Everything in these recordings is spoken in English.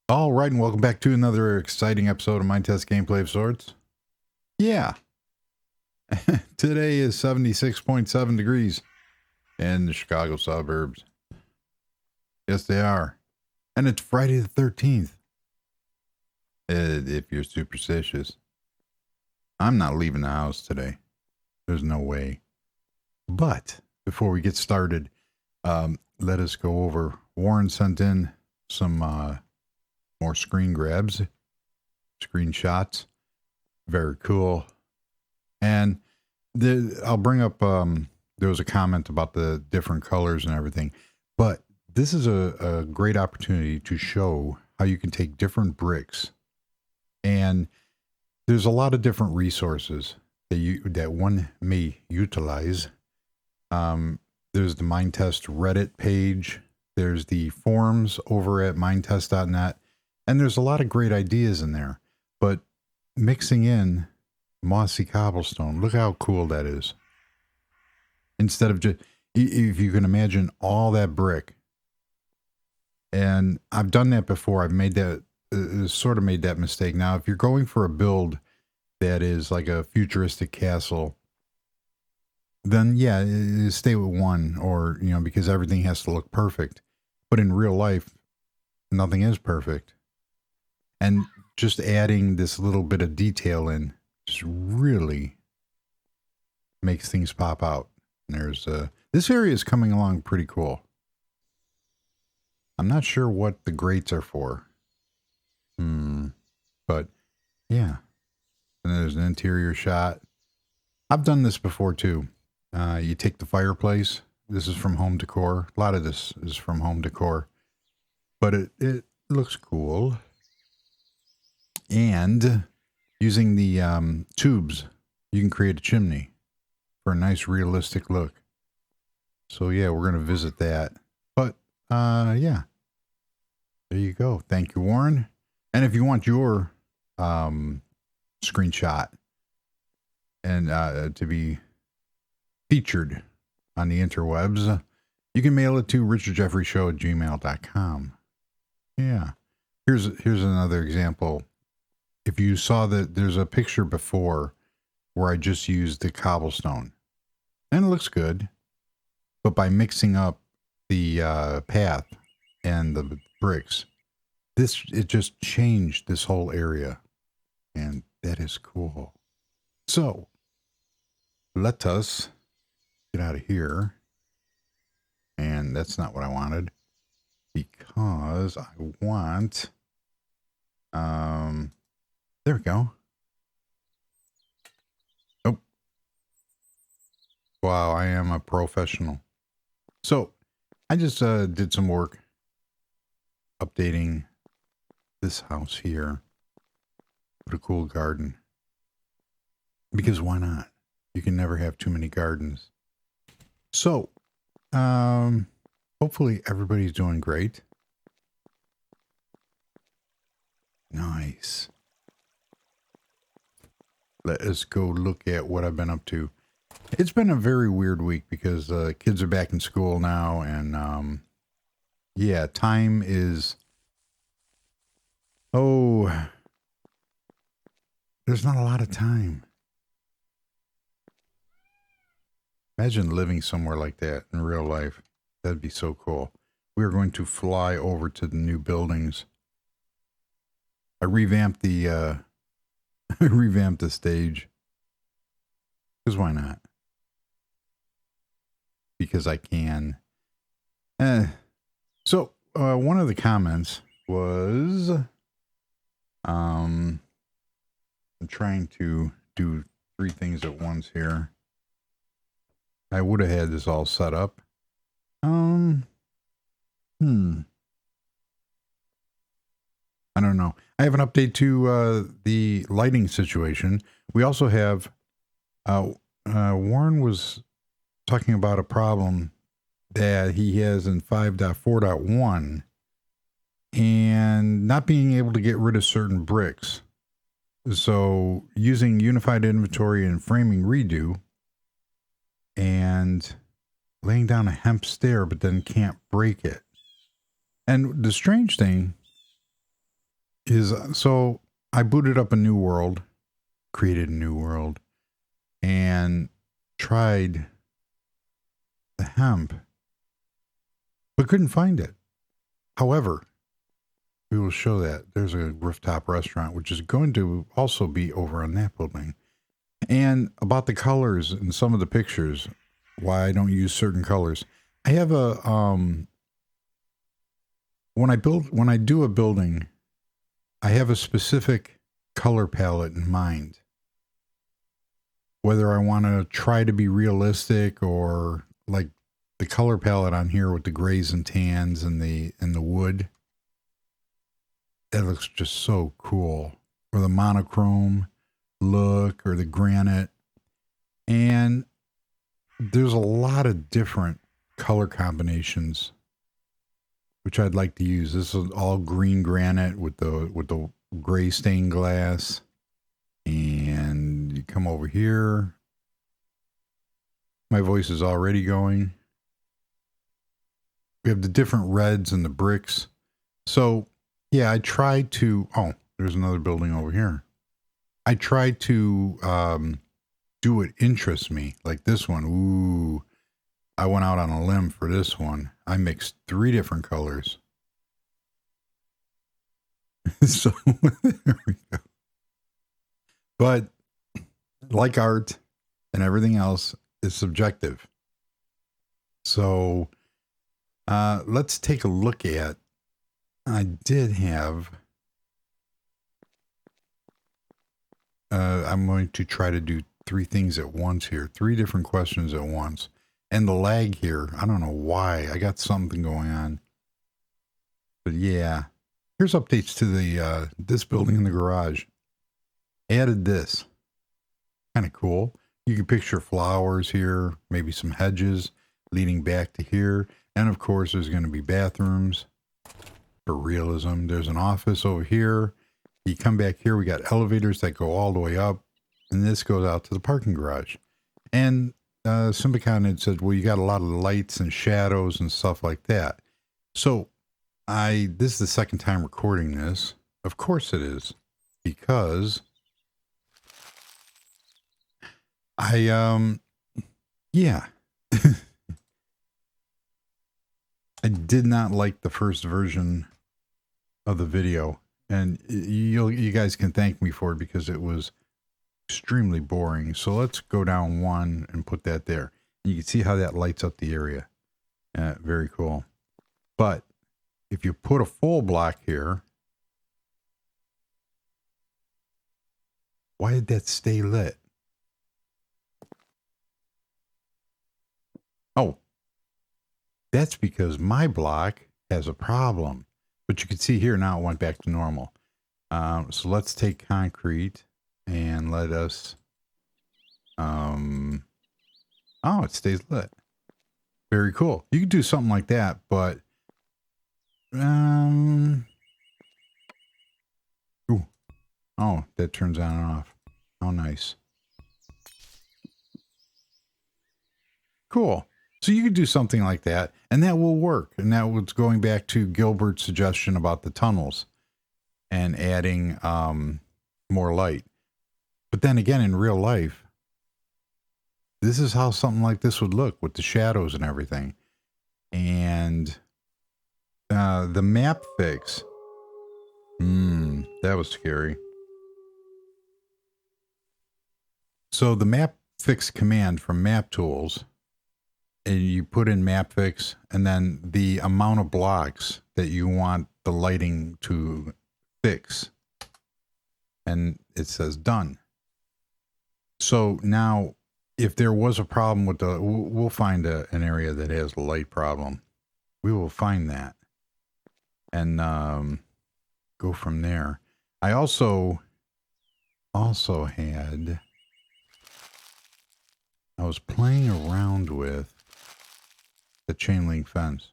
All right, and welcome back to another exciting episode of Minetest Gameplay of Sorts. Yeah, today is 76.7 degrees in the Chicago suburbs. Yes, they are. And it's Friday the 13th. If you're superstitious. I'm not leaving the house today. There's no way. But before we get started, let us go over. Warren sent in some more screen grabs, screenshots. Very cool. And I'll bring up, there was a comment about the different colors and everything, but this is a great opportunity to show how you can take different bricks, and there's a lot of different resources that one may utilize. There's the Minetest Reddit page. There's the forums over at minetest.net. And there's a lot of great ideas in there, but mixing in mossy cobblestone, look how cool that is. Instead of just, if you can imagine all that brick, and I've done that before. I've made that, sort of made that mistake. Now, if you're going for a build that is like a futuristic castle, then yeah, stay with one, or, because everything has to look perfect. But in real life, nothing is perfect. And just adding this little bit of detail in just really makes things pop out. And there's this area is coming along pretty cool. I'm not sure what the grates are for. But yeah. And there's an interior shot. I've done this before too. You take the fireplace. This is from Home Decor. A lot of this is from Home Decor. But it looks cool. And using the tubes, you can create a chimney for a nice realistic look. So yeah, we're going to visit that. But yeah, there you go. Thank you, Warren. And if you want your screenshot and to be featured on the interwebs, you can mail it to richardjeffreyshow@gmail.com. Yeah. Here's another example. If you saw that there's a picture before where I just used the cobblestone, and it looks good, but by mixing up the path and the bricks, it just changed this whole area, and that is cool. So let us get out of here, and that's not what I wanted, because I want there we go. Oh. Wow, I am a professional. So, I just did some work updating this house here. Put a cool garden. Because why not? You can never have too many gardens. So, hopefully everybody's doing great. Nice. Let us go look at what I've been up to. It's been a very weird week because kids are back in school now, and yeah, time is, there's not a lot of time. Imagine living somewhere like that in real life. That'd be so cool. We are going to fly over to the new buildings. I revamped the stage. Because why not? Because I can. So one of the comments was, I'm trying to do 3 things at once here. I would have had this all set up. I don't know. I have an update to the lighting situation. We also have, Warren was talking about a problem that he has in 5.4.1 and not being able to get rid of certain bricks. So using unified inventory and framing redo and laying down a hemp stair, but then can't break it. And the strange thing is, so I booted up a new world, created a new world, and tried the hemp, but couldn't find it. However, we will show that there's a rooftop restaurant, which is going to also be over on that building. And about the colors in some of the pictures, why I don't use certain colors. I have a, when I do a building, I have a specific color palette in mind. Whether I want to try to be realistic or like the color palette on here with the grays and tans and the wood. That looks just so cool. Or the monochrome look or the granite. And there's a lot of different color combinations which I'd like to use. This is all green granite with the gray stained glass. And you come over here. My voice is already going. We have the different reds and the bricks. So, yeah, I tried to... Oh, there's another building over here. I tried to do what interests me. Like this one. Ooh. I went out on a limb for this one. I mixed 3 different colors. So, there we go. But, like art and everything else, is subjective. So, let's take a look at... I did have... I'm going to try to do 3 things at once here. 3 different questions at once. And the lag here, I don't know why. I got something going on. But yeah. Here's updates to the this building in the garage. Added this. Kind of cool. You can picture flowers here. Maybe some hedges leading back to here. And of course, there's going to be bathrooms for realism. There's an office over here. You come back here. We got elevators that go all the way up. And this goes out to the parking garage. And Symbicon had said, well, you got a lot of lights and shadows and stuff like that. So this is the second time recording this. Of course it is. Because yeah. I did not like the first version of the video. And you guys can thank me for it because it was extremely boring. So let's go down 1 and put that there. You can see how that lights up the area. Very cool. But if you put a full block here, why did that stay lit? Oh, that's because my block has a problem. But you can see here now it went back to normal. So let's take concrete. And let us, oh, it stays lit. Very cool. You can do something like that, but, ooh. Oh, that turns on and off. Oh, nice. Cool. So you could do something like that, and that will work. And that was going back to Gilbert's suggestion about the tunnels and adding, more light. But then again, in real life, this is how something like this would look with the shadows and everything. And the map fix. That was scary. So the map fix command from map tools, and you put in map fix and then the amount of blocks that you want the lighting to fix. And it says done. So now, if there was a problem with the, we'll find an area that has a light problem. We will find that and go from there. I also had, I was playing around with the chain link fence.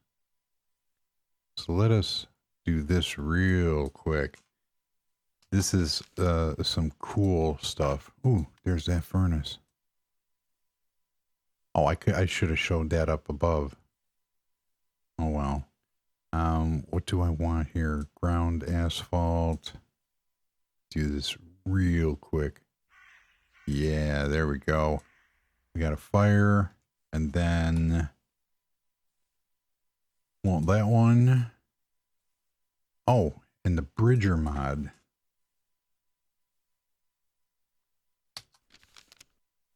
So let us do this real quick. This is some cool stuff. Ooh, there's that furnace. Oh, I should have showed that up above. Oh, well. What do I want here? Ground asphalt. do this real quick. Yeah, there we go. We got a fire, and then want that one. Oh, and the Bridger mod.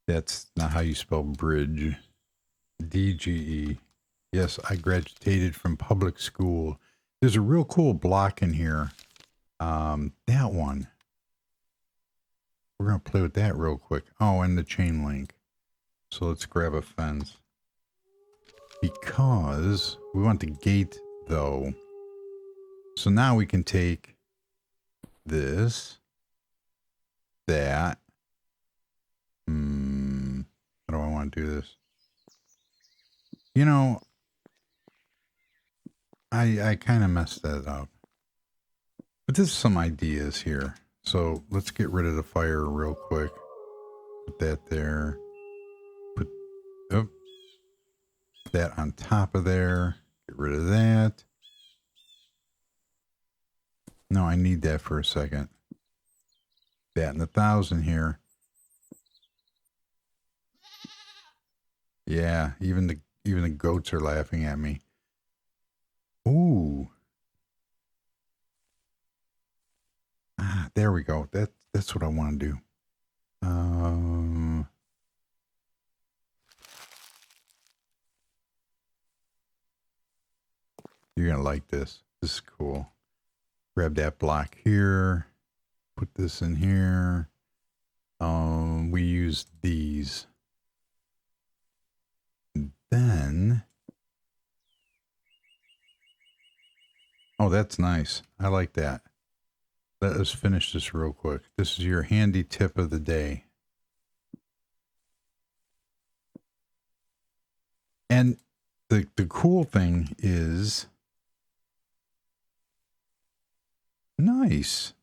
That's not how you spell bridge. DGE. Yes, I graduated from public school. There's a real cool block in here. That one. We're going to play with that real quick. Oh, and the chain link. So let's grab a fence. Because we want the gate, though. So now we can take this, that. How do I want to do this? You know, I kind of messed that up. But there's some ideas here. So let's get rid of the fire real quick. Put that there. Put that on top of there. Get rid of that. No, I need that for a second. That and 1,000 here. Yeah, even the goats are laughing at me. Ooh. Ah, there we go. That's what I want to do. You're gonna like this. This is cool. Grab that block here. Put this in here. We use these. And then. Oh, that's nice. I like that. Let us finish this real quick. This is your handy tip of the day. And the cool thing is nice.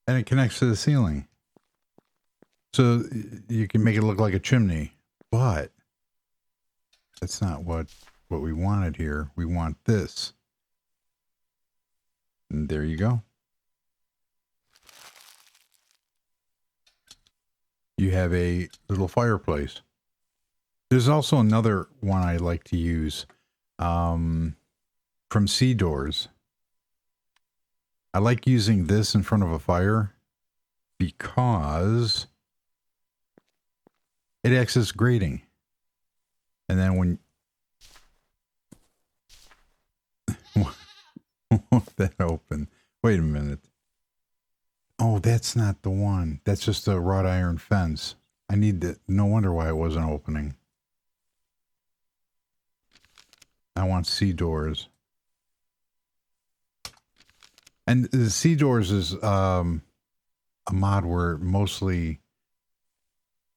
And it connects to the ceiling. So you can make it look like a chimney, but that's not what we wanted here. We want this. And there you go. You have a little fireplace. There's also another one I like to use from Sea Doors. I like using this in front of a fire because it acts as grating. And then when won't that open? Wait a minute. Oh, that's not the one. That's just a wrought iron fence. I need to. No wonder why it wasn't opening. I want Sea Doors. And the Sea Doors is a mod where mostly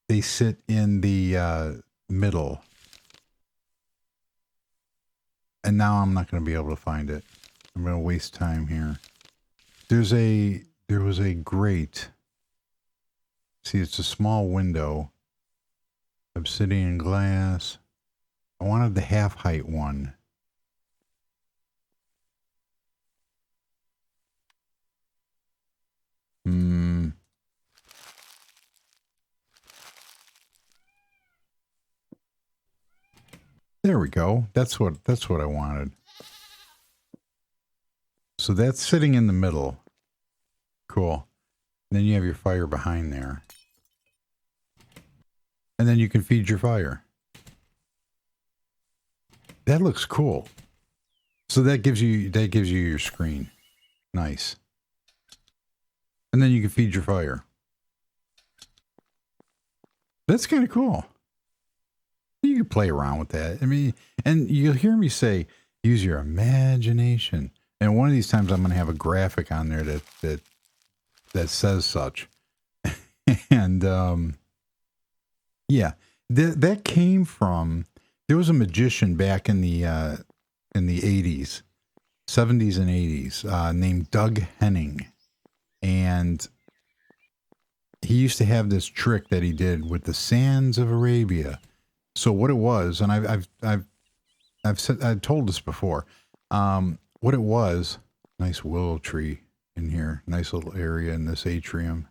they sit in the middle. And now I'm not going to be able to find it. I'm going to waste time here. There was a grate. See, it's a small window. Obsidian glass. I wanted the half height one. There we go. That's what I wanted. So that's sitting in the middle. Cool. And then you have your fire behind there. And then you can feed your fire. That looks cool. So that gives you your screen. Nice. And then you can feed your fire. That's kind of cool. You can play around with that. I mean, and you'll hear me say, use your imagination. And one of these times I'm going to have a graphic on there that says such. And yeah, that came from, there was a magician back in the 80s, 70s and 80s, named Doug Henning. And he used to have this trick that he did with the sands of Arabia. So what it was, and I've told this before, what it was, nice willow tree in here. Nice little area in this atrium.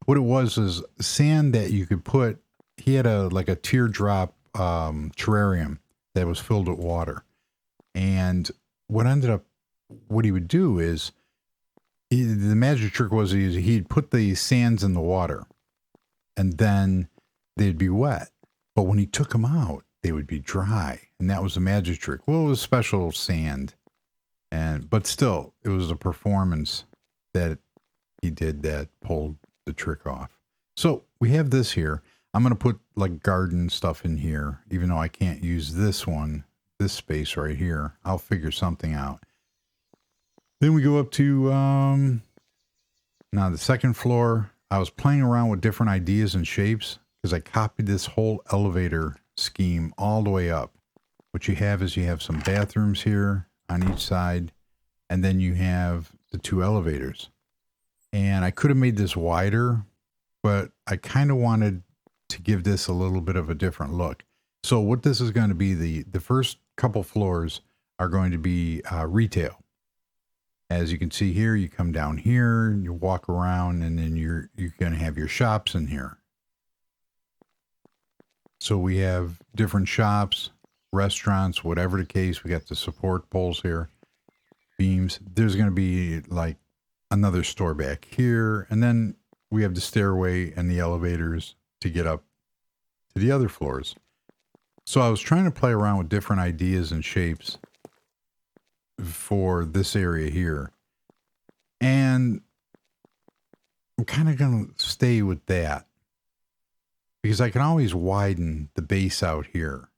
What it was is sand that you could put. He had like a teardrop terrarium that was filled with water. And what he would do is, the magic trick was he'd put the sands in the water and then they'd be wet. But when he took them out, they would be dry. And that was the magic trick. Well, it was special sand. But still, it was a performance that he did that pulled the trick off. So we have this here. I'm going to put like garden stuff in here, even though I can't use this space right here. I'll figure something out. Then we go up to, now the second floor. I was playing around with different ideas and shapes because I copied this whole elevator scheme all the way up. What you have is you have some bathrooms here on each side, and then you have the 2 elevators. And I could have made this wider, but I kind of wanted to give this a little bit of a different look. So what this is going to be, the first couple floors are going to be retail. As you can see here, you come down here, you walk around, and then you're going to have your shops in here. So we have different shops, restaurants, whatever the case. We got the support poles here, beams. There's going to be like another store back here. And then we have the stairway and the elevators to get up to the other floors. So I was trying to play around with different ideas and shapes for this area here. And I'm kind of going to stay with that because I can always widen the base out here.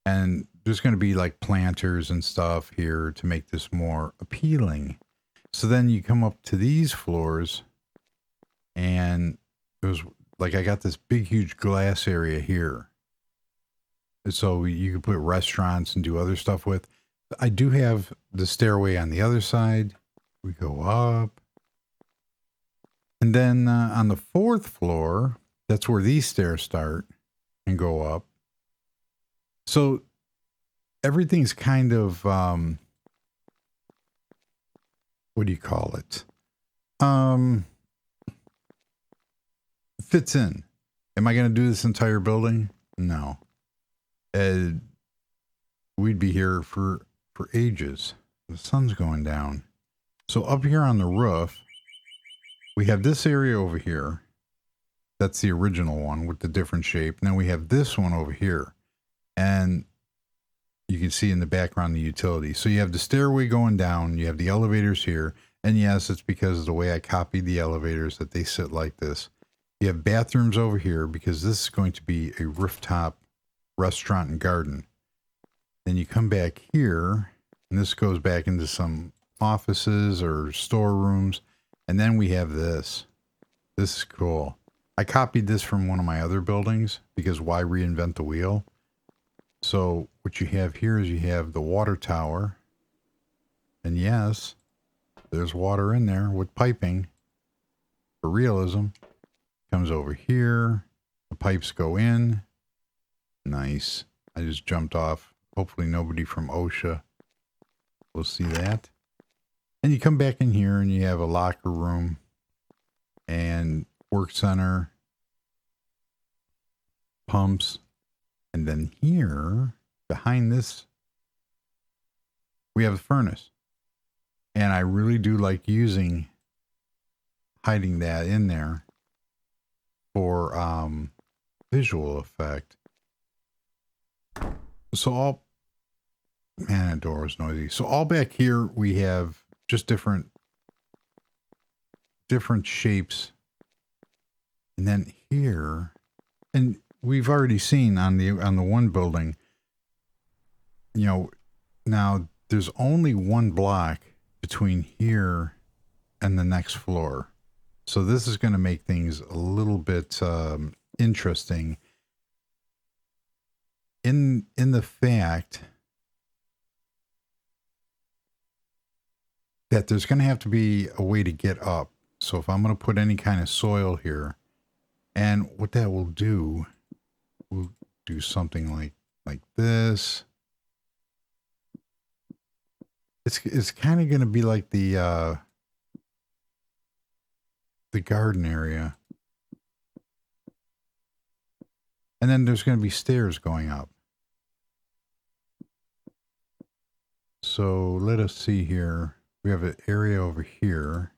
And there's going to be like planters and stuff here to make this more appealing. So then you come up to these floors and it was like, I got this big, huge glass area here. So you could put restaurants and do other stuff with. I do have the stairway on the other side. We go up. And then on the 4th floor, that's where these stairs start and go up. So everything's kind of, what do you call it? Fits in. Am I going to do this entire building? No. We'd be here for ages. The sun's going down. So up here on the roof, we have this area over here. That's the original one with the different shape. And then we have this one over here. And you can see in the background the utility. So you have the stairway going down. You have the elevators here. And yes, it's because of the way I copied the elevators that they sit like this. You have bathrooms over here because this is going to be a rooftop restaurant and garden. Then you come back here, and this goes back into some offices or storerooms. And then we have this. This is cool. I copied this from one of my other buildings because why reinvent the wheel? So what you have here is you have the water tower. And yes, there's water in there with piping for realism. Comes over here. The pipes go in. Nice. I just jumped off. Hopefully nobody from OSHA will see that. And you come back in here and you have a locker room and work center, pumps. And then here, behind this, we have a furnace. And I really do like hiding that in there for visual effect. So man, that door was noisy. So all back here, we have just different shapes. And then here, and we've already seen on the one building, you know, now there's only one block between here and the next floor. So this is going to make things a little bit interesting in the fact that there's going to have to be a way to get up. So if I'm going to put any kind of soil here, and what that will do, we'll do something like this. It's kind of going to be like the the garden area. And then there's going to be stairs going up. So let us see here. We have an area over here.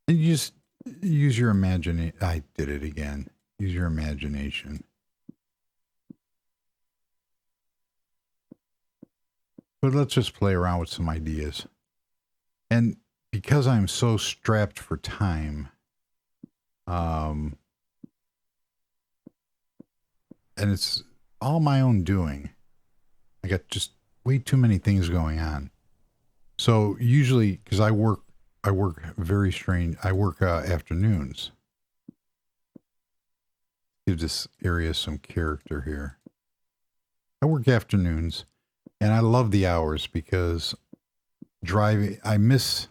And you just use your imagination. I did it again. Use your imagination. But let's just play around with some ideas. And because I'm so strapped for time, and it's all my own doing, I got just way too many things going on. So usually, because I work very strange. I work afternoons. Give this area some character here. I work afternoons, and I love the hours because driving, I miss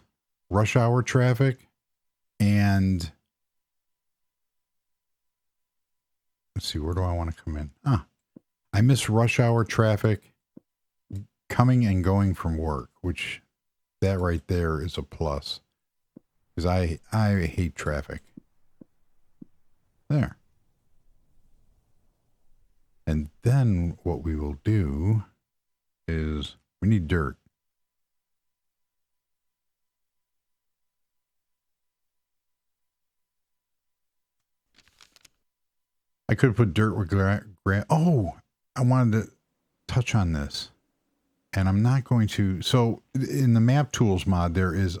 rush hour traffic, and let's see, where do I want to come in? I miss rush hour traffic coming and going from work, which that right there is a plus, because I hate traffic. There. And then what we will do is we need dirt. I could put dirt with grass. Oh, I wanted to touch on this, and I'm not going to. So in the map tools mod, there is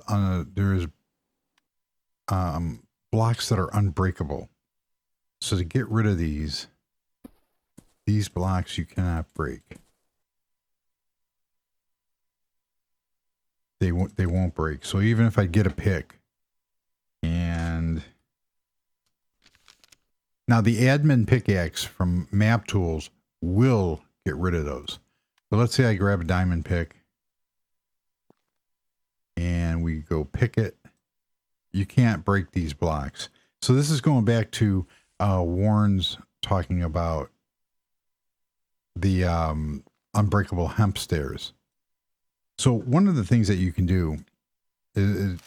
blocks that are unbreakable. So to get rid of these blocks you cannot break. They won't break. So even if I get a pick, and now the admin pickaxe from map tools will get rid of those. So let's say I grab a diamond pick and we go pick it. You can't break these blocks. So this is going back to Warren's talking about the unbreakable hemp stairs. So one of the things that you can do is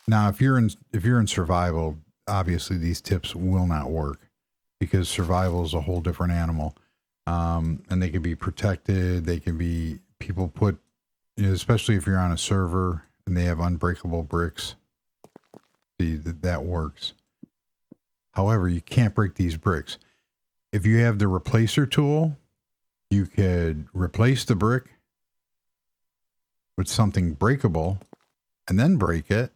now if you're in survival, obviously these tips will not work because survival is a whole different animal. And they can be protected. They can be, people put, especially if you're on a server and they have unbreakable bricks. See, that works. However, you can't break these bricks. If you have the replacer tool, you could replace the brick with something breakable and then break it.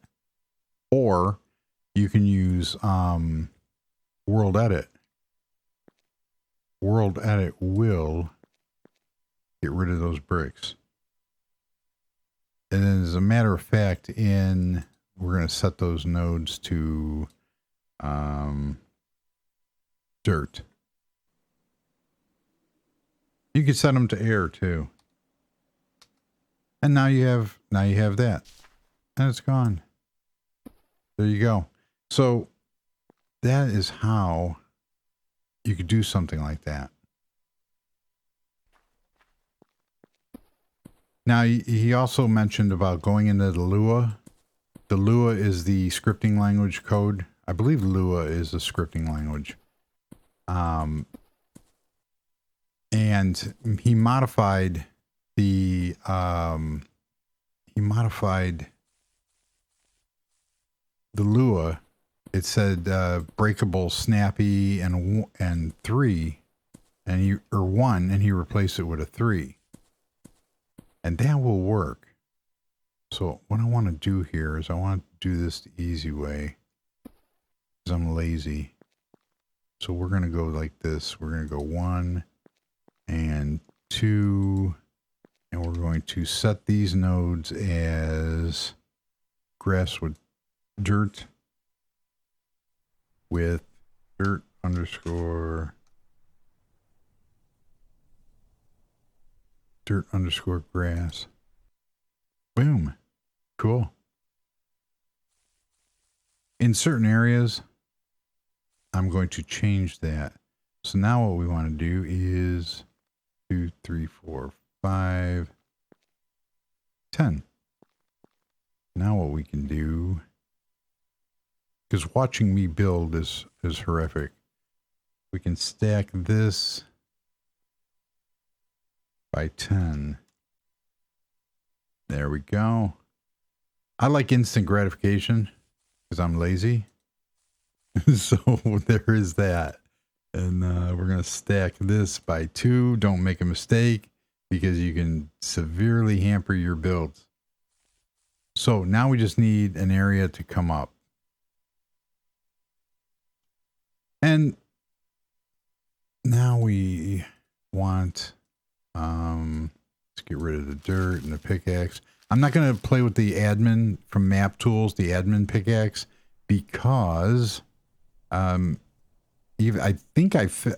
Or you can use World Edit. World Edit will get rid of those bricks. And as a matter of fact, we're going to set those nodes to dirt. You can set them to air too. And now you have that. And it's gone. There you go. So that is how you could do something like that. Now, he also mentioned about going into the Lua. The Lua is the scripting language code. I believe Lua is the scripting language. And he modified the Lua. It said breakable, snappy, and 3, and 1, and he replaced it with a 3, and that will work. So what I want to do here is I want to do this the easy way, because I'm lazy. So we're going to go like this. We're going to go 1 and 2, and we're going to set these nodes as grass with dirt with dirt underscore grass. Boom. Cool. In certain areas, I'm going to change that. So now what we want to do is 2, 3, 4, 5. 10. Now what we can do, because watching me build is horrific. We can stack this by 10. There we go. I like instant gratification because I'm lazy. So there is that. And we're going to stack this by 2. Don't make a mistake because you can severely hamper your builds. So now we just need an area to come up. And now we want, let's get rid of the dirt and the pickaxe. I'm not going to play with the admin from Map Tools, the admin pickaxe, because even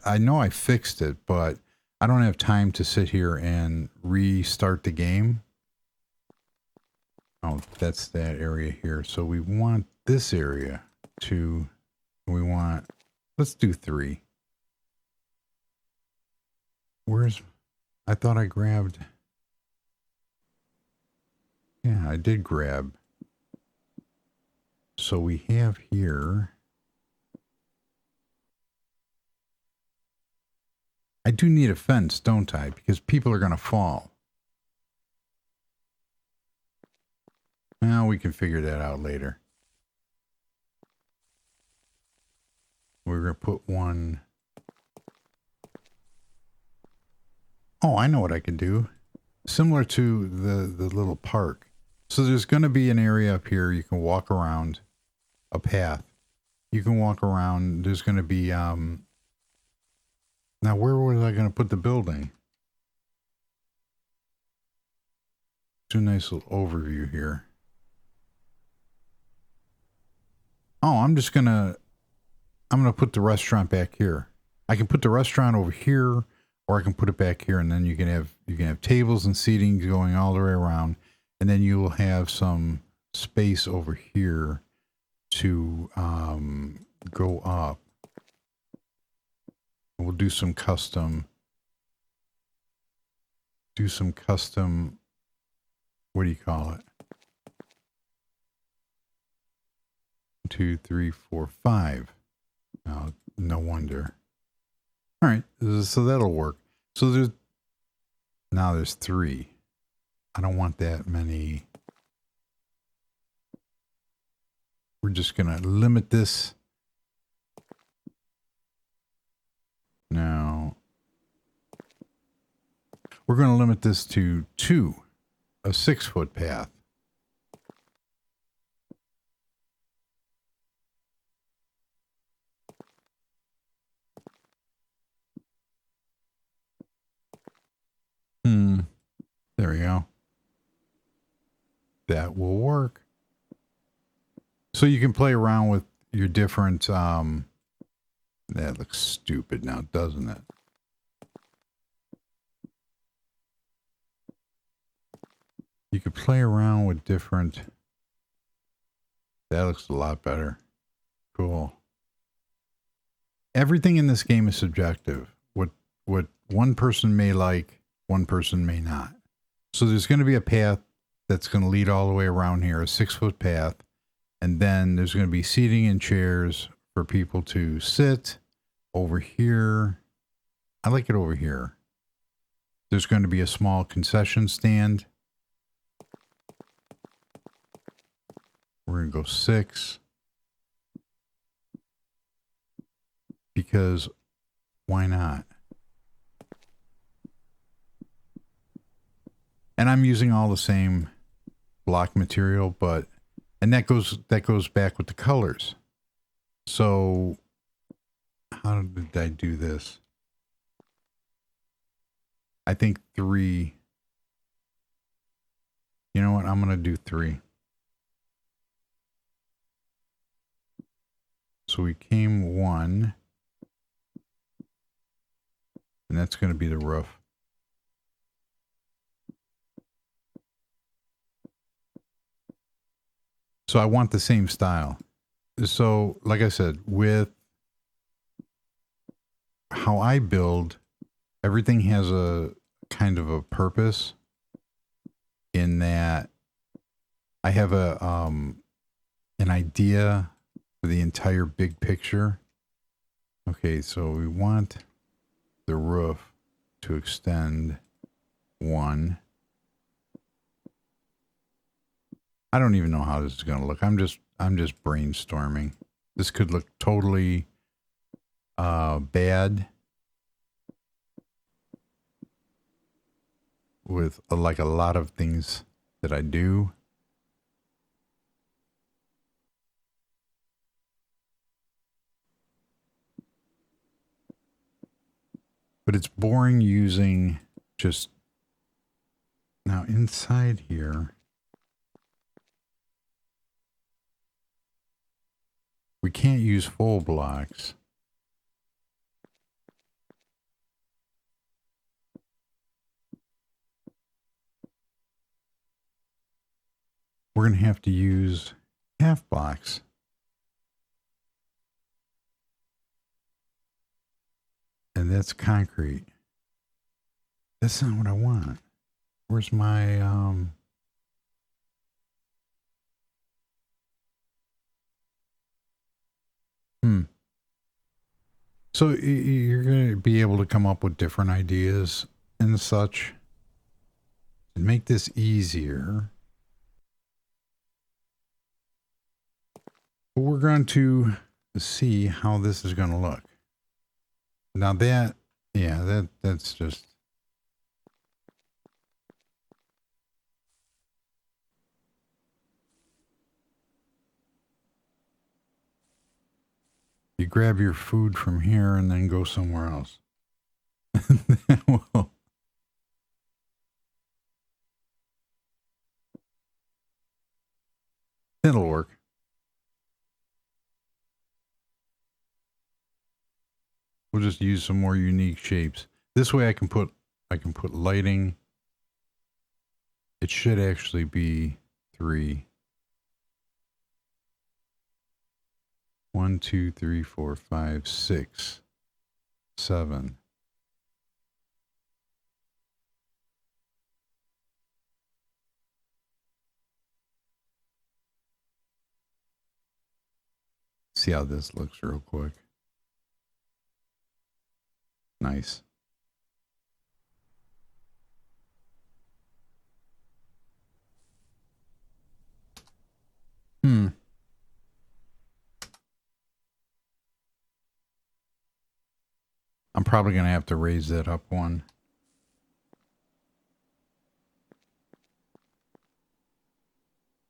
I know I fixed it, but I don't have time to sit here and restart the game. Oh, that's that area here. So we want this area to, let's do 3. I thought I grabbed. Yeah, I did grab. So we have here. I do need a fence, don't I? Because people are going to fall. Well, we can figure that out later. We're going to put one. Oh, I know what I can do. Similar to the little park. So there's going to be an area up here you can walk around, a path. You can walk around. There's going to be, now where was I going to put the building? Do a nice little overview here. Oh, I'm going to put the restaurant back here. I can put the restaurant over here, or I can put it back here, and then you can have tables and seating going all the way around, and then you will have some space over here to go up. We'll do some custom. What do you call it? 1, 2, 3, 4, 5. Oh, no wonder. All right, so that'll work. So there's 3. I don't want that many. We're just going to limit this. Now, we're going to limit this to 2, a 6-foot path. There we go. That will work. So you can play around with your different, that looks stupid now, doesn't it? You could play around with different, that looks a lot better. Cool. Everything in this game is subjective. What one person may like, one person may not. So there's going to be a path that's going to lead all the way around here, a 6-foot path. And then there's going to be seating and chairs for people to sit over here. I like it over here. There's going to be a small concession stand. We're going to go 6. Because why not? And I'm using all the same block material, and that goes back with the colors. So how did I do this? I think 3. You know what? I'm going to do 3. So we came 1. And that's going to be the roof. So I want the same style. So, like I said, with how I build, everything has a kind of a purpose. in that I have an idea for the entire big picture. Okay, so we want the roof to extend 1. I don't even know how this is going to look. I'm just brainstorming. This could look totally bad with like a lot of things that I do. But it's boring using just now inside here. We can't use full blocks. We're going to have to use half blocks. And that's concrete. That's not what I want. Where's my So you're going to be able to come up with different ideas and such to make this easier. But we're going to see how this is going to look. Now that, yeah, that's just. You grab your food from here and then go somewhere else. Well, it'll work. We'll just use some more unique shapes. This way I can put lighting. It should actually be 3. 1, 2, 3, 4, 5, 6, 7. See how this looks real quick. Nice. I'm probably going to have to raise that up 1.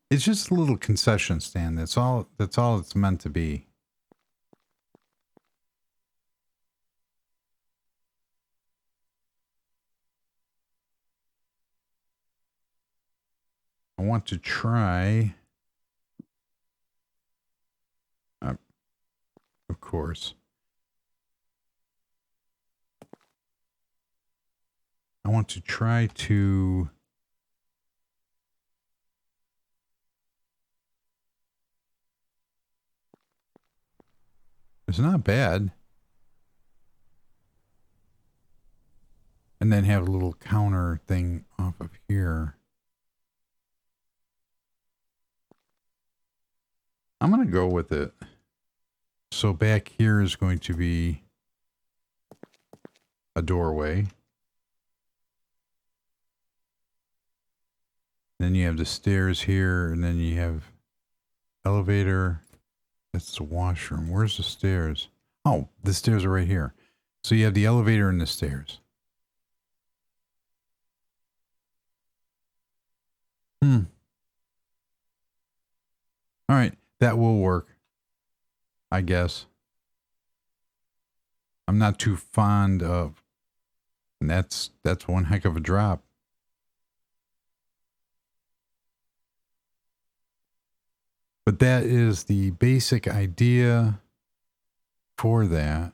It's just a little concession stand. That's all it's meant to be. I want to try, of course. I want to try to it's not bad. And then have a little counter thing off of here. I'm going to go with it. So back here is going to be a doorway. Then you have the stairs here, and then you have elevator. That's the washroom. Where's the stairs? Oh, the stairs are right here. So you have the elevator and the stairs. All right, that will work, I guess. I'm not too fond of, and that's one heck of a drop. But that is the basic idea for that.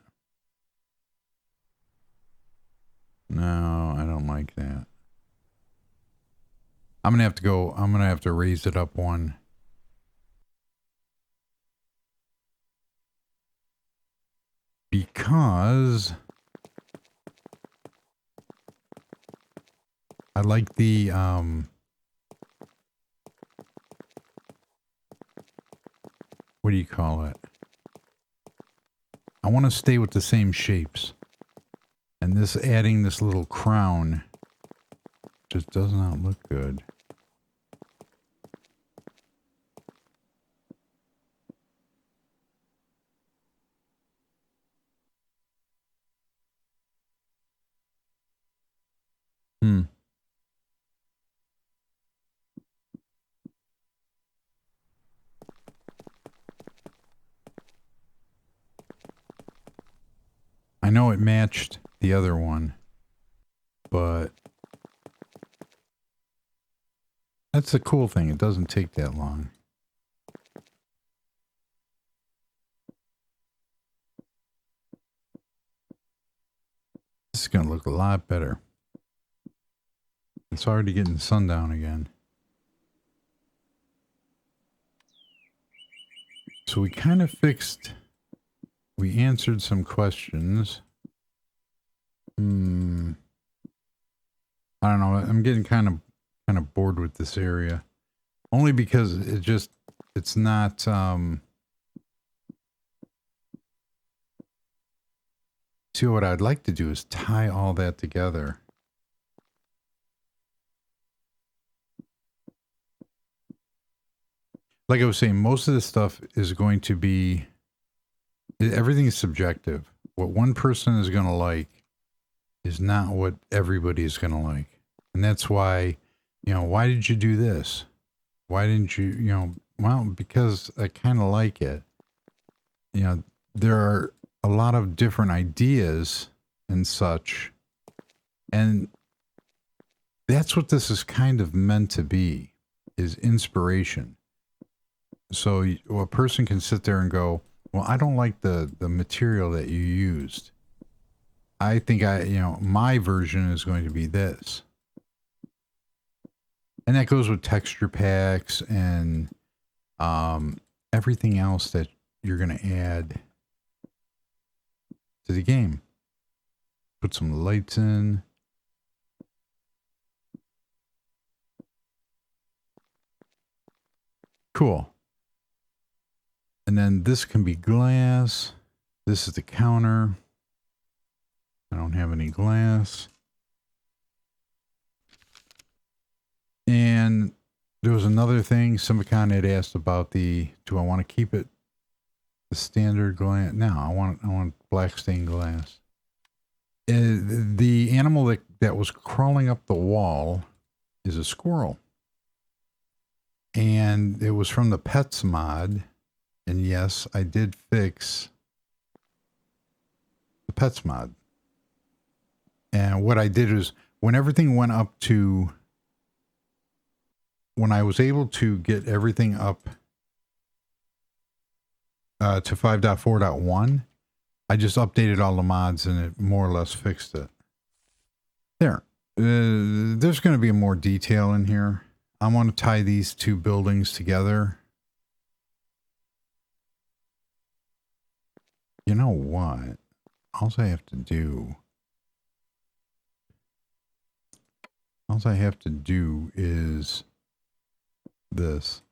No, I don't like that. I'm going to have to raise it up 1. Because I like the what do you call it? I want to stay with the same shapes. And this adding this little crown just does not look good. I know it matched the other one, but that's the cool thing. It doesn't take that long. This is going to look a lot better. It's already getting sundown again. So we kind of fixed, we answered some questions. I don't know. I'm getting kind of bored with this area. Only because it's not, see, what I'd like to do is tie all that together. Like I was saying, most of this stuff is going to be, everything is subjective. What one person is going to like is not what everybody is going to like. And that's why, why did you do this? Why didn't you, well, because I kind of like it. There are a lot of different ideas and such. And that's what this is kind of meant to be, is inspiration. So a person can sit there and go, well, I don't like the material that you used. I think my version is going to be this. And that goes with texture packs and everything else that you're going to add to the game. Put some lights in. Cool. And then this can be glass. This is the counter. I don't have any glass. And there was another thing. Simicon had asked about do I want to keep it the standard glass? No, I want black stained glass. The animal that was crawling up the wall is a squirrel. And it was from the Pets mod. And yes, I did fix the Pets mod. And what I did is when everything went up to, when I was able to get everything up to 5.4.1, I just updated all the mods and it more or less fixed it. There. There's going to be more detail in here. I want to tie these two buildings together. You know what? All I have to do is this.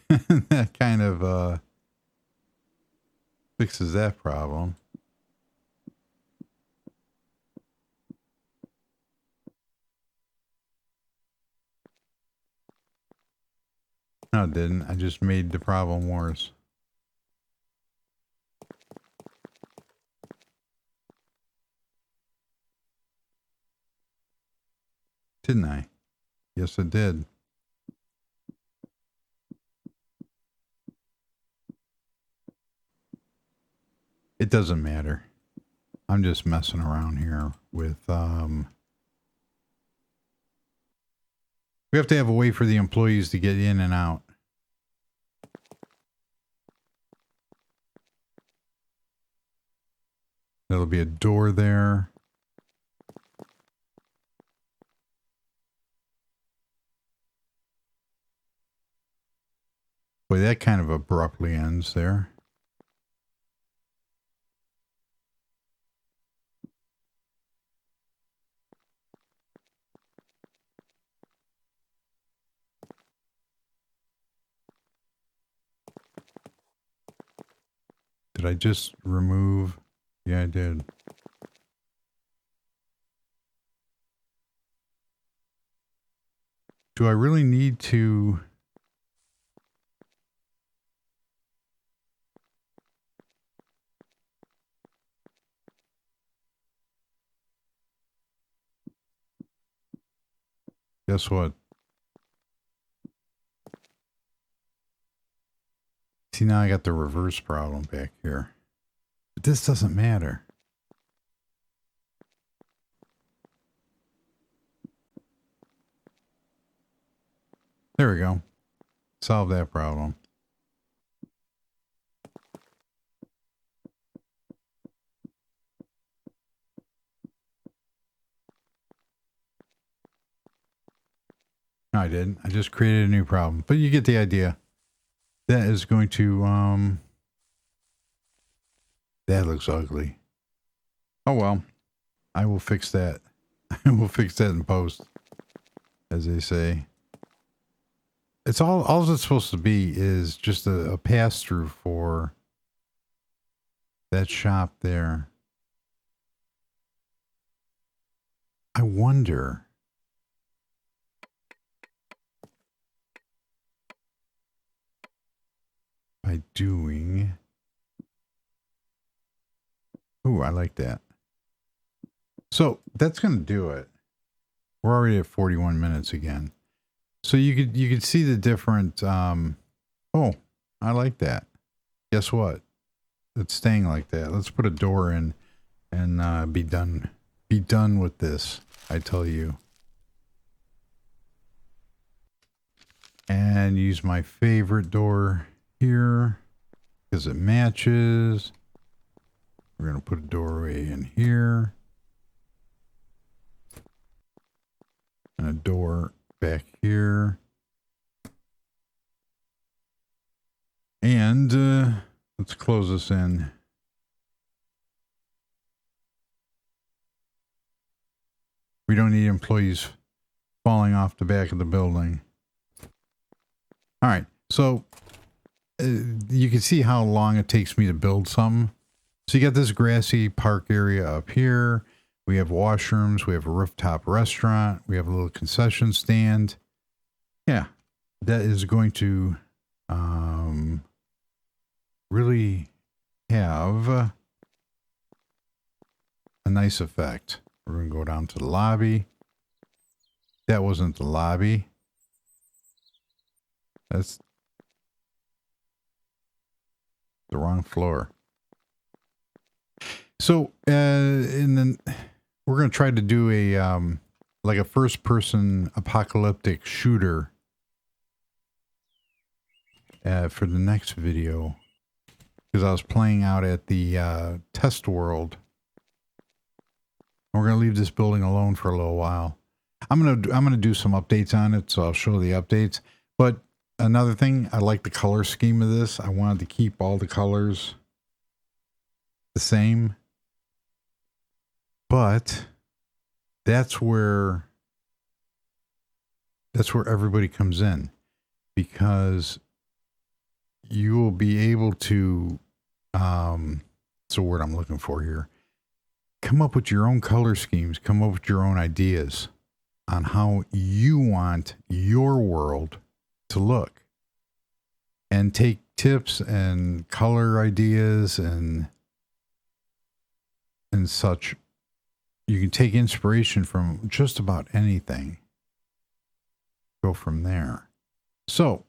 That kind of fixes that problem. No, it didn't. I just made the problem worse. Didn't I? Yes, I did. It doesn't matter. I'm just messing around here with, we have to have a way for the employees to get in and out. There'll be a door there. Boy, that kind of abruptly ends there. Did I just remove? Yeah, I did. Do I really need to? Guess what? See, now I got the reverse problem back here. But this doesn't matter. There we go. Solve that problem. No, I didn't. I just created a new problem. But you get the idea. That is going to, that looks ugly. Oh well. I will fix that. I will fix that in post, as they say. It's all it's supposed to be is just a pass-through for that shop there. I wonder... by doing... Ooh, I like that. So that's going to do it. We're already at 41 minutes again. So you could see the different, oh, I like that. Guess what? It's staying like that. Let's put a door in and be done. Be done with this, I tell you. And use my favorite door here because it matches. We're going to put a doorway in here. And a door back here. And let's close this in. We don't need employees falling off the back of the building. All right, so you can see how long it takes me to build something. So you got this grassy park area up here. We have washrooms. We have a rooftop restaurant. We have a little concession stand. Yeah, that is going to really have a nice effect. We're going to go down to the lobby. That wasn't the lobby. That's the wrong floor. So, and then we're going to try to do a, like a first person apocalyptic shooter, for the next video. Because I was playing out at the, test world. We're going to leave this building alone for a little while. I'm going to do some updates on it. So I'll show the updates, but another thing, I like the color scheme of this. I wanted to keep all the colors the same. But that's where everybody comes in, because you will be able to, it's a word I'm looking for here, come up with your own color schemes, come up with your own ideas on how you want your world to look, and take tips and color ideas and such. You can take inspiration from just about anything. Go from there. So,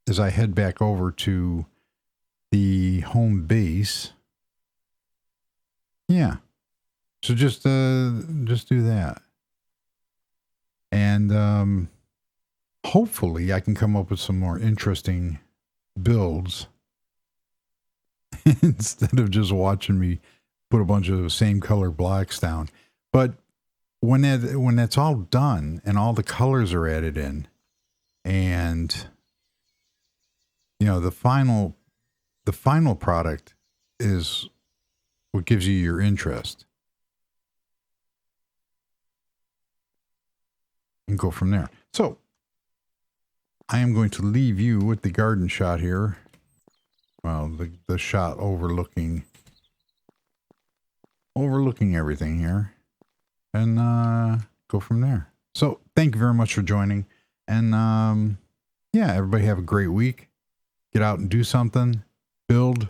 as I head back over to the home base, yeah. So just do that. And hopefully I can come up with some more interesting builds instead of just watching me put a bunch of the same color blocks down. But when that's all done and all the colors are added in, and you know, the final product is what gives you your interest, and go from there. So I am going to leave you with the garden shot here. well, the shot overlooking everything here, and go from there. So thank you very much for joining, and yeah, everybody have a great week. Get out and do something, build,